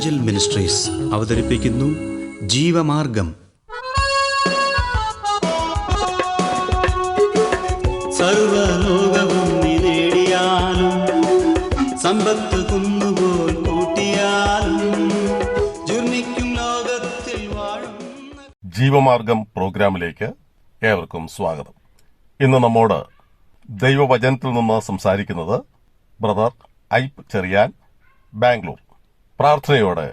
Angel ministries അവതരിപ്പിക്കുന്നു ജീവമാർഗം. സർവലോകവും നേടിയാലും സമ്പത്ത് കുന്നുപോൽ കൂട്ടിയാലും ജുർമിക്കും ലോകത്തിൽ വാഴും. ജീവമാർഗം പ്രോഗ്രാമിലേക്ക് ഏവർക്കും സ്വാഗതം. ഇന്ന് നമ്മോട് ദൈവവചനത്തിൽ നിന്ന് സംസാരിക്കുന്നത് ബ്രദർ ഐപ്പ് ചെറിയാൻ, ബാംഗ്ലൂർ. പ്രാർത്ഥനയോടെ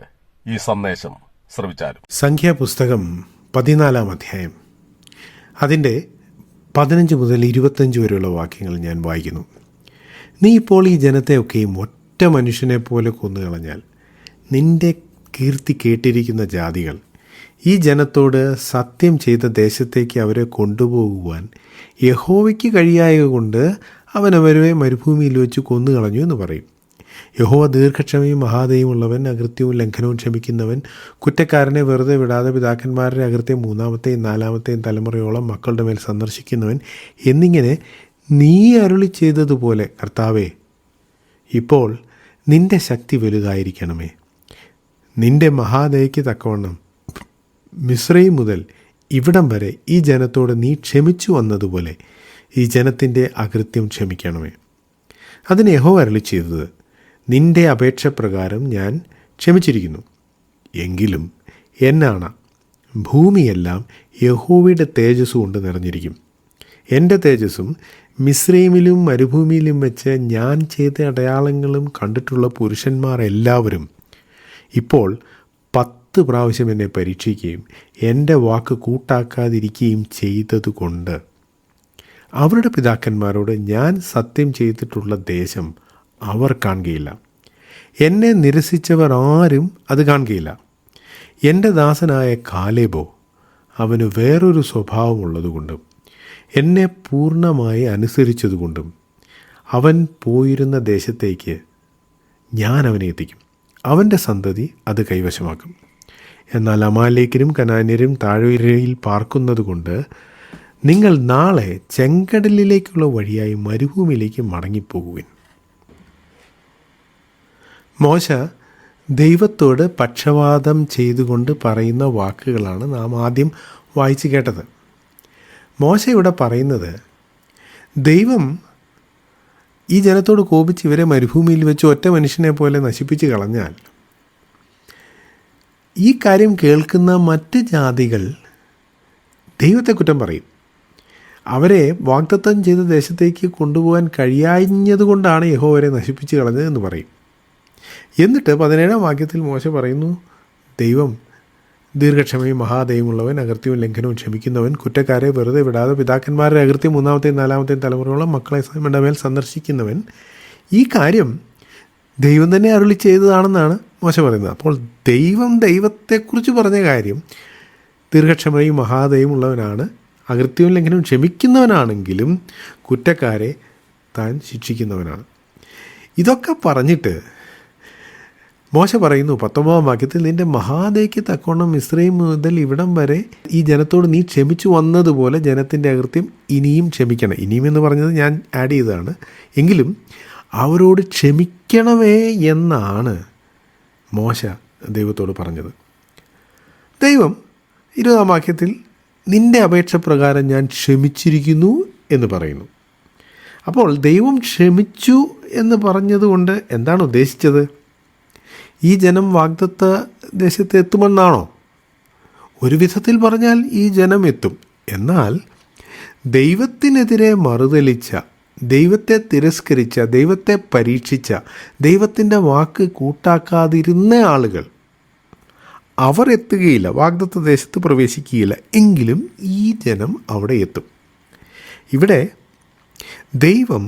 ഈ സന്ദേശം ശ്രവിച്ചാലും. സംഖ്യാപുസ്തകം 14 അധ്യായം അതിൻ്റെ 15 മുതൽ 25 വരെയുള്ള വാക്യങ്ങൾ ഞാൻ വായിക്കുന്നു. നീ ഇപ്പോൾ ഈ ജനത്തെയൊക്കെയും ഒറ്റ മനുഷ്യനെ പോലെ കൊന്നുകളഞ്ഞാൽ നിന്റെ കീർത്തി കേട്ടിരിക്കുന്ന ജാതികൾ ഈ ജനത്തോട് സത്യം ചെയ്ത ദേശത്തേക്ക് അവരെ കൊണ്ടുപോകുവാൻ യഹോവയ്ക്ക് കഴിയായക കൊണ്ട് അവനവരെ മരുഭൂമിയിൽ വെച്ച് കൊന്നുകളഞ്ഞു എന്ന് പറയും. യഹോവ ദീർഘക്ഷമയും മഹാദയുമുള്ളവൻ, അകൃത്യവും ലംഘനവും ക്ഷമിക്കുന്നവൻ, കുറ്റക്കാരനെ വെറുതെ വിടാതെ പിതാക്കന്മാരുടെ അകൃത്യം 3-ാമത്തെയും 4-ാമത്തെയും തലമുറയോളം മക്കളുടെ മേൽ സന്ദർശിക്കുന്നവൻ എന്നിങ്ങനെ നീ അരുളി ചെയ്തതുപോലെ കർത്താവേ, ഇപ്പോൾ നിന്റെ ശക്തി വലുതായിരിക്കണമേ. നിന്റെ മഹാദയയ്ക്ക് തക്കവണ്ണം മിസ്രയീം മുതൽ ഇവിടം വരെ ഈ ജനത്തോട് നീ ക്ഷമിച്ചു വന്നതുപോലെ ഈ ജനത്തിൻ്റെ അകൃത്യം ക്ഷമിക്കണമേ. അതിന് യഹോവ അരുളി ചെയ്തത്, നിന്റെ അപേക്ഷ പ്രകാരം ഞാൻ ക്ഷമിച്ചിരിക്കുന്നു. എങ്കിലും എന്നാണ് ഭൂമിയെല്ലാം യഹോവയുടെ തേജസ് കൊണ്ട് നിറഞ്ഞിരിക്കും. എൻ്റെ തേജസ്സും മിസ്രയീമിലും മരുഭൂമിയിലും വെച്ച് ഞാൻ ചെയ്ത അടയാളങ്ങളും കണ്ടിട്ടുള്ള പുരുഷന്മാർ എല്ലാവരും ഇപ്പോൾ 10 പ്രാവശ്യം എന്നെ പരീക്ഷിക്കുകയും എൻ്റെ വാക്ക് കൂട്ടാക്കാതിരിക്കുകയും ചെയ്തതുകൊണ്ട് അവരുടെ പിതാക്കന്മാരോട് ഞാൻ സത്യം ചെയ്തിട്ടുള്ള ദേശം അവർ കാണുകയില്ല. എന്നെ നിരസിച്ചവർ ആരും അത് കാണുകയില്ല. എൻ്റെ ദാസനായ കാലേബോ, അവന് വേറൊരു സ്വഭാവമുള്ളതുകൊണ്ടും എന്നെ പൂർണ്ണമായി അനുസരിച്ചതുകൊണ്ടും അവൻ പോയിരുന്ന ദേശത്തേക്ക് ഞാൻ അവനെ എത്തിക്കും. അവൻ്റെ സന്തതി അത് കൈവശമാക്കും. എന്നാൽ അമാലേക്കരും കനാന്യരും താഴ്വരയിൽ പാർക്കുന്നതുകൊണ്ട് നിങ്ങൾ നാളെ ചെങ്കടലിലേക്കുള്ള വഴിയായി മരുഭൂമിയിലേക്ക് മടങ്ങിപ്പോകുവിൻ. മോശ ദൈവത്തോട് പക്ഷപാതം ചെയ്തുകൊണ്ട് പറയുന്ന വാക്കുകളാണ് നാം ആദ്യം വായിച്ചു കേട്ടത്. മോശ ഇവിടെ പറയുന്നത്, ദൈവം ഈ ജനത്തോട് കോപിച്ച് ഇവരെ മരുഭൂമിയിൽ വെച്ച് ഒറ്റ മനുഷ്യനെ പോലെ നശിപ്പിച്ച് കളഞ്ഞാൽ ഈ കാര്യം കേൾക്കുന്ന മറ്റ് ജാതികൾ ദൈവത്തെ കുറ്റം പറയും. അവരെ വാഗ്ദത്തം ചെയ്ത ദേശത്തേക്ക് കൊണ്ടുപോകാൻ കഴിയാഞ്ഞതുകൊണ്ടാണ് യഹോവ അവരെ നശിപ്പിച്ച് കളഞ്ഞത് എന്ന് പറയും. എന്നിട്ട് 17-ാം വാക്യത്തിൽ മോശ പറയുന്നു, ദൈവം ദീർഘക്ഷമയും മഹാദയുമുള്ളവൻ, അകൃത്യവും ലംഘനവും ക്ഷമിക്കുന്നവൻ, കുറ്റക്കാരെ വെറുതെ വിടാതെ പിതാക്കന്മാരുടെ അകൃത്യം 3-ാമത്തെയും 4-ാമത്തെയും തലമുറയോളം മക്കളെ മേൽ സന്ദർശിക്കുന്നവൻ. ഈ കാര്യം ദൈവം തന്നെ അരുളി ചെയ്തതാണെന്നാണ് മോശ പറയുന്നത്. അപ്പോൾ ദൈവത്തെക്കുറിച്ച് പറഞ്ഞ കാര്യം ദീർഘക്ഷമയും മഹാദയും ഉള്ളവനാണ്, അകൃത്യവും ലംഘനവും ക്ഷമിക്കുന്നവനാണെങ്കിലും കുറ്റക്കാരെ താൻ ശിക്ഷിക്കുന്നവനാണ്. ഇതൊക്കെ പറഞ്ഞിട്ട് മോശ പറയുന്നു 19-ാം വാക്യത്തിൽ, നിന്റെ മഹാദയ്ക്ക് തക്കോണം മിസ്രയീം മുതൽ ഇവിടം വരെ ഈ ജനത്തോട് നീ ക്ഷമിച്ചു വന്നതുപോലെ ജനത്തിൻ്റെ അകൃത്യം ഇനിയും ക്ഷമിക്കണം. ഇനിയും എന്ന് പറഞ്ഞത് ഞാൻ ആഡ് ചെയ്തതാണ്. എങ്കിലും അവരോട് ക്ഷമിക്കണമേ എന്നാണ് മോശ ദൈവത്തോട് പറഞ്ഞത്. ദൈവം 20-ാം വാക്യത്തിൽ നിന്റെ അപേക്ഷ പ്രകാരം ഞാൻ ക്ഷമിച്ചിരിക്കുന്നു എന്ന് പറയുന്നു. അപ്പോൾ ദൈവം ക്ഷമിച്ചു എന്ന് പറഞ്ഞതുകൊണ്ട് എന്താണ് ഉദ്ദേശിച്ചത്? ഈ ജനം വാഗ്ദത്ത ദേശത്ത് എത്തുമെന്നാണോ? ഒരു വിധത്തിൽ പറഞ്ഞാൽ ഈ ജനം എത്തും. എന്നാൽ ദൈവത്തിനെതിരെ മറുതലിച്ച, ദൈവത്തെ തിരസ്കരിച്ച, ദൈവത്തെ പരീക്ഷിച്ച, ദൈവത്തിൻ്റെ വാക്ക് കൂട്ടാക്കാതിരുന്ന ആളുകൾ അവർ എത്തുകയില്ല, വാഗ്ദത്ത ദേശത്ത് പ്രവേശിക്കുകയില്ല. എങ്കിലും ഈ ജനം അവിടെ എത്തും. ഇവിടെ ദൈവം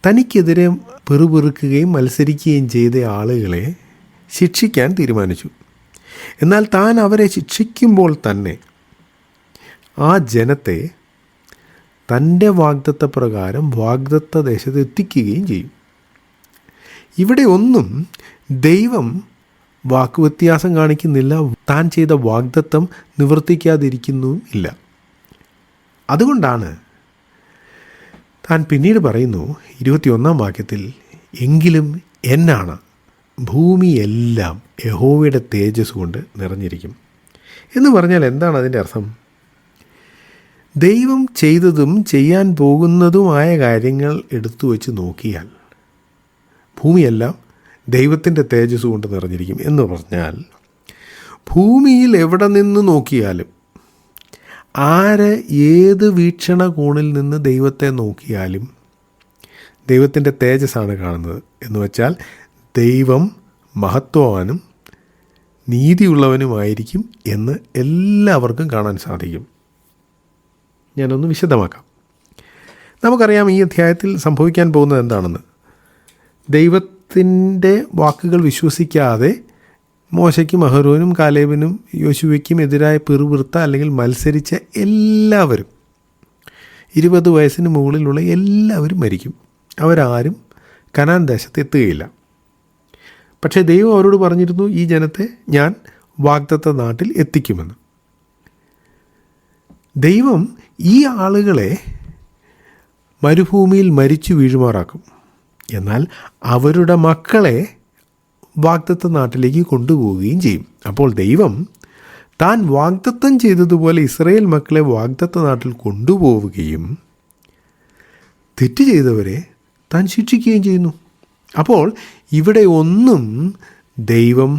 തനിക്കെതിരെ പെറുപെറുക്കുകയും മത്സരിക്കുകയും ചെയ്ത ആളുകളെ ശിക്ഷിക്കാൻ തീരുമാനിച്ചു. എന്നാൽ താൻ അവരെ ശിക്ഷിക്കുമ്പോൾ തന്നെ ആ ജനത്തെ തൻ്റെ വാഗ്ദത്ത പ്രകാരം വാഗ്ദത്ത ദേശത്ത് എത്തിക്കുകയും ചെയ്യും. ഇവിടെ ഒന്നും ദൈവം വാക്കുവ്യത്യാസം കാണിക്കുന്നില്ല, താൻ ചെയ്ത വാഗ്ദത്തം നിവർത്തിക്കാതിരിക്കുന്നും ഇല്ല. അതുകൊണ്ടാണ് താൻ പിന്നീട് പറയുന്നു 21-ാം വാക്യത്തിൽ, എങ്കിലും എന്നാണ് ഭൂമിയെല്ലാം യഹോവയുടെ തേജസ് കൊണ്ട് നിറഞ്ഞിരിക്കും. എന്ന് പറഞ്ഞാൽ എന്താണ് അതിൻ്റെ അർത്ഥം? ദൈവം ചെയ്തതും ചെയ്യാൻ പോകുന്നതുമായ കാര്യങ്ങൾ എടുത്തു വച്ച് നോക്കിയാൽ ഭൂമിയെല്ലാം ദൈവത്തിൻ്റെ തേജസ് കൊണ്ട് നിറഞ്ഞിരിക്കും. എന്ന് പറഞ്ഞാൽ ഭൂമിയിൽ എവിടെ നിന്ന് നോക്കിയാലും, ആര് ഏത് വീക്ഷണകോണിൽ നിന്ന് ദൈവത്തെ നോക്കിയാലും ദൈവത്തിൻ്റെ തേജസ്സാണ് കാണുന്നത്. എന്ന് വെച്ചാൽ ദൈവം മഹത്വവാനും നീതിയുള്ളവനുമായിരിക്കും എന്ന് എല്ലാവർക്കും കാണാൻ സാധിക്കും. ഞാനൊന്ന് വിശദമാക്കാം. നമുക്കറിയാം ഈ അധ്യായത്തിൽ സംഭവിക്കാൻ പോകുന്നത് എന്താണെന്ന്. ദൈവത്തിൻ്റെ വാക്കുകൾ വിശ്വസിക്കാതെ മോശയ്ക്കും അഹരോനും കാലേബിനും യോശുവയ്ക്കും എതിരായ പിറുപിറുത്ത അല്ലെങ്കിൽ മത്സരിച്ച എല്ലാവരും 20 വയസ്സിന് മുകളിലുള്ള എല്ലാവരും മരിക്കും. അവരാരും കനാൻ ദേശത്ത് എത്തുകയില്ല. പക്ഷേ ദൈവം അവരോട് പറഞ്ഞിരുന്നു, ഈ ജനത്തെ ഞാൻ വാഗ്ദത്ത നാട്ടിൽ എത്തിക്കുമെന്ന്. ദൈവം ഈ ആളുകളെ മരുഭൂമിയിൽ മരിച്ചു വീഴുമാറാക്കും. എന്നാൽ അവരുടെ മക്കളെ വാഗ്ദത്ത നാട്ടിലേക്ക് കൊണ്ടുപോവുകയും ചെയ്യും. അപ്പോൾ ദൈവം താൻ വാഗ്ദത്തം ചെയ്തതുപോലെ ഇസ്രായേൽ മക്കളെ വാഗ്ദത്ത നാട്ടിൽ കൊണ്ടുപോവുകയും തെറ്റ് ചെയ്തവരെ താൻ ശിക്ഷിക്കുകയും ചെയ്യുന്നു. അപ്പോൾ ഇവിടെ ഒന്നും ദൈവം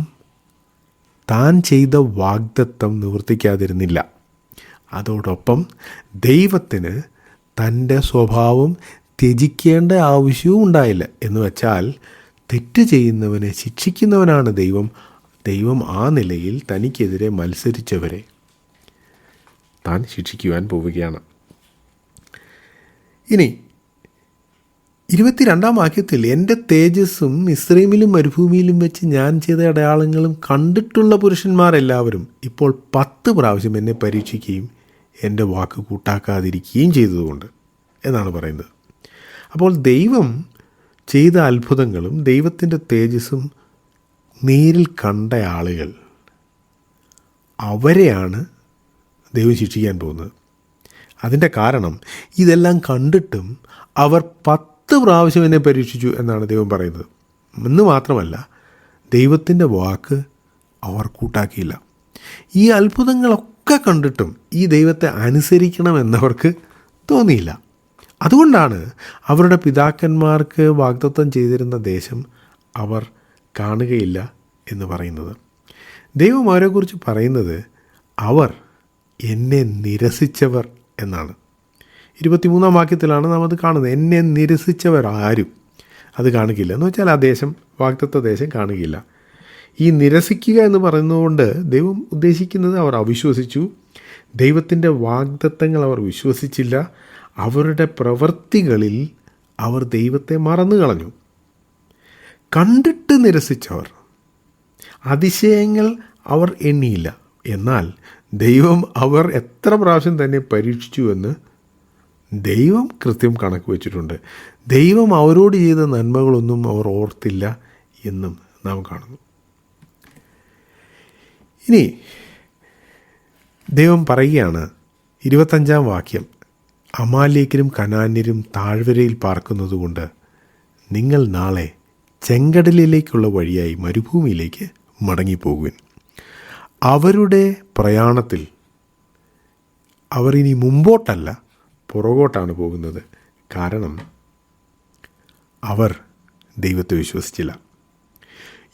താൻ ചെയ്ത വാഗ്ദത്തം നിവർത്തിക്കാതിരുന്നില്ല. അതോടൊപ്പം ദൈവത്തിന് തൻ്റെ സ്വഭാവം ത്യജിക്കേണ്ട ആവശ്യവും ഉണ്ടായില്ല. എന്ന് വെച്ചാൽ തെറ്റ് ചെയ്യുന്നവനെ ശിക്ഷിക്കുന്നവനാണ് ദൈവം. ദൈവം ആ നിലയിൽ തനിക്കെതിരെ മത്സരിച്ചവരെ താൻ ശിക്ഷിക്കുവാൻ പോവുകയാണ്. ഇനി 22-ാം വാക്യത്തിൽ എൻ്റെ തേജസ്സും മിസ്രൈമിലും മരുഭൂമിയിലും വെച്ച് ഞാൻ ചെയ്ത അടയാളങ്ങളും കണ്ടിട്ടുള്ള പുരുഷന്മാരെല്ലാവരും ഇപ്പോൾ 10 പ്രാവശ്യം എന്നെ പരീക്ഷിക്കുകയും എൻ്റെ വാക്ക് കൂട്ടാക്കാതിരിക്കുകയും ചെയ്തതുകൊണ്ട് എന്നാണ് പറയുന്നത്. അപ്പോൾ ദൈവം ചെയ്ത അത്ഭുതങ്ങളും ദൈവത്തിൻ്റെ തേജസ്സും നേരിൽ കണ്ട ആളുകൾ, അവരെയാണ് ദൈവം ശിക്ഷിക്കാൻ പോകുന്നത്. അതിൻ്റെ കാരണം ഇതെല്ലാം കണ്ടിട്ടും അവർ 10 പ്രാവശ്യം എന്നെ പരീക്ഷിച്ചു എന്നാണ് ദൈവം പറയുന്നത്. എന്ന് മാത്രമല്ല, ദൈവത്തിൻ്റെ വാക്ക് അവർ കൂട്ടാക്കിയില്ല. ഈ അത്ഭുതങ്ങളൊക്കെ കണ്ടിട്ടും ഈ ദൈവത്തെ അനുസരിക്കണമെന്നവർക്ക് തോന്നിയില്ല. അതുകൊണ്ടാണ് അവരുടെ പിതാക്കന്മാർക്ക് വാഗ്ദത്തം ചെയ്തിരുന്ന ദേശം അവർ കാണുകയില്ല എന്ന് പറയുന്നത്. ദൈവം അവരെക്കുറിച്ച് പറയുന്നത് അവർ എന്നെ നിരസിച്ചവർ എന്നാണ്. 23-ാം വാക്യത്തിലാണ് നാം അത് കാണുന്നത്. എന്നെ നിരസിച്ചവർ ആരും അത് കാണുകയില്ല. എന്ന് വെച്ചാൽ ആ ദേശം, വാഗ്ദത്ത ദേശം കാണുകയില്ല. ഈ നിരസിക്കുക എന്ന് പറയുന്നതുകൊണ്ട് ദൈവം ഉദ്ദേശിക്കുന്നത് അവർ അവിശ്വസിച്ചു. ദൈവത്തിൻ്റെ വാഗ്ദത്തങ്ങൾ അവർ വിശ്വസിച്ചില്ല. അവരുടെ പ്രവൃത്തികളിൽ അവർ ദൈവത്തെ മറന്നു കളഞ്ഞു. കണ്ടിട്ട് നിരസിച്ചവർ, അതിശയങ്ങൾ അവർ എണ്ണിയില്ല. എന്നാൽ ദൈവം അവർ എത്ര പ്രാവശ്യം തന്നെ പരീക്ഷിച്ചു എന്ന് ദൈവം കൃത്യം കണക്ക് വെച്ചിട്ടുണ്ട്. ദൈവം അവരോട് ചെയ്ത നന്മകളൊന്നും അവർ ഓർത്തില്ല എന്നും നാം കാണുന്നു. ഇനി ദൈവം പറയുകയാണ് 25-ാം വാക്യം, അമാലേക്കരും കനാന്യരും താഴ്വരയിൽ പാർക്കുന്നതുകൊണ്ട് നിങ്ങൾ നാളെ ചെങ്കടലിലേക്കുള്ള വഴിയായി മരുഭൂമിയിലേക്ക് മടങ്ങിപ്പോകുവിൻ. അവരുടെ പ്രയാണത്തിൽ അവർ ഇനി മുമ്പോട്ടല്ല പുറകോട്ടാണ് പോകുന്നത്. കാരണം അവർ ദൈവത്തെ വിശ്വസിച്ചില്ല.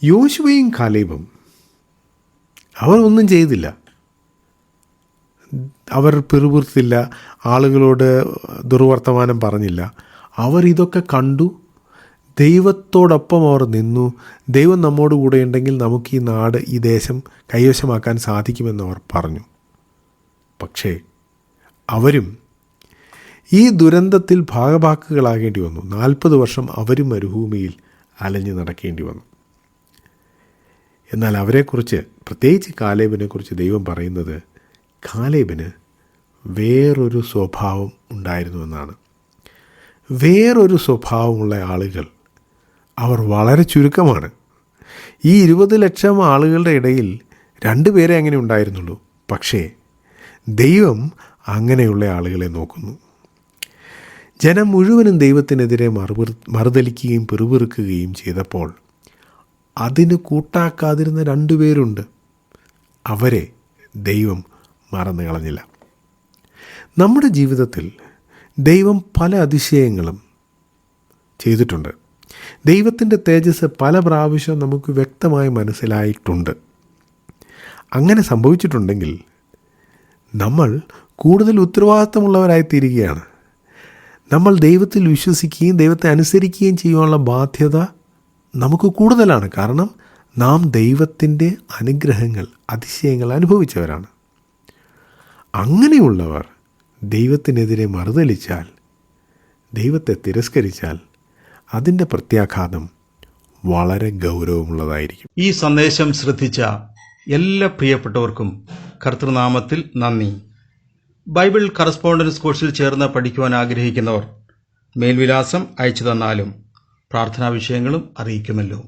യോശുവയും കാലേബും അവർ ഒന്നും ചെയ്തില്ല. അവർ പിറുപിറുത്തില്ല, ആളുകളോട് ദുർവർത്തമാനം പറഞ്ഞില്ല. അവർ ഇതൊക്കെ കണ്ടു, ദൈവത്തോടൊപ്പം അവർ നിന്നു. ദൈവം നമ്മോട് കൂടെ ഉണ്ടെങ്കിൽ നമുക്ക് ഈ നാട്, ഈ ദേശം കൈവശമാക്കാൻ സാധിക്കുമെന്ന് അവർ പറഞ്ഞു. പക്ഷേ അവരും ഈ ദുരന്തത്തിൽ ഭാഗഭാക്കുകളാകേണ്ടി വന്നു. 40 വർഷം അവരും മരുഭൂമിയിൽ അലഞ്ഞു നടക്കേണ്ടി വന്നു. എന്നാൽ അവരെക്കുറിച്ച്, പ്രത്യേകിച്ച് കാലേബിനെക്കുറിച്ച് ദൈവം പറയുന്നത്, കാലേബിന് വേറൊരു സ്വഭാവം ഉണ്ടായിരുന്നുവെന്നാണ്. വേറൊരു സ്വഭാവമുള്ള ആളുകൾ അവർ വളരെ ചുരുക്കമാണ്. ഈ 20 ലക്ഷം ആളുകളുടെ ഇടയിൽ 2 പേരെ അങ്ങനെ ഉണ്ടായിരുന്നുള്ളൂ. പക്ഷേ ദൈവം അങ്ങനെയുള്ള ആളുകളെ നോക്കുന്നു. ജനം മുഴുവനും ദൈവത്തിനെതിരെ മറുതലിക്കുകയും പിറുപിറുക്കുകയും ചെയ്തപ്പോൾ അതിന് കൂട്ടാക്കാതിരുന്ന 2 പേരുണ്ട്. അവരെ ദൈവം മറന്നു കളഞ്ഞില്ല. നമ്മുടെ ജീവിതത്തിൽ ദൈവം പല അതിശയങ്ങളും ചെയ്തിട്ടുണ്ട്. ദൈവത്തിൻ്റെ തേജസ് പല പ്രാവശ്യം നമുക്ക് വ്യക്തമായി മനസ്സിലായിട്ടുണ്ട്. അങ്ങനെ സംഭവിച്ചിട്ടുണ്ടെങ്കിൽ നമ്മൾ കൂടുതൽ ഉത്തരവാദിത്തമുള്ളവരായിത്തീരുകയാണ്. നമ്മൾ ദൈവത്തിൽ വിശ്വസിക്കുകയും ദൈവത്തെ അനുസരിക്കുകയും ചെയ്യാനുള്ള ബാധ്യത നമുക്ക് കൂടുതലാണ്. കാരണം നാം ദൈവത്തിൻ്റെ അനുഗ്രഹങ്ങൾ, അതിശയങ്ങൾ അനുഭവിച്ചവരാണ്. അങ്ങനെയുള്ളവർ ദൈവത്തിനെതിരെ മറുതലിച്ചാൽ, ദൈവത്തെ തിരസ്കരിച്ചാൽ അതിൻ്റെ പ്രത്യാഘാതം വളരെ ഗൗരവമുള്ളതായിരിക്കും. ഈ സന്ദേശം ശ്രദ്ധിച്ച എല്ലാ പ്രിയപ്പെട്ടവർക്കും കർത്തൃനാമത്തിൽ നന്ദി. ബൈബിൾ കറസ്പോണ്ടൻസ് കോഴ്സിൽ ചേർന്ന് പഠിക്കുവാൻ ആഗ്രഹിക്കുന്നവർ മേൽവിലാസം അയച്ചു തന്നാലും പ്രാർത്ഥനാ വിഷയങ്ങളും അറിയിക്കുമല്ലോ.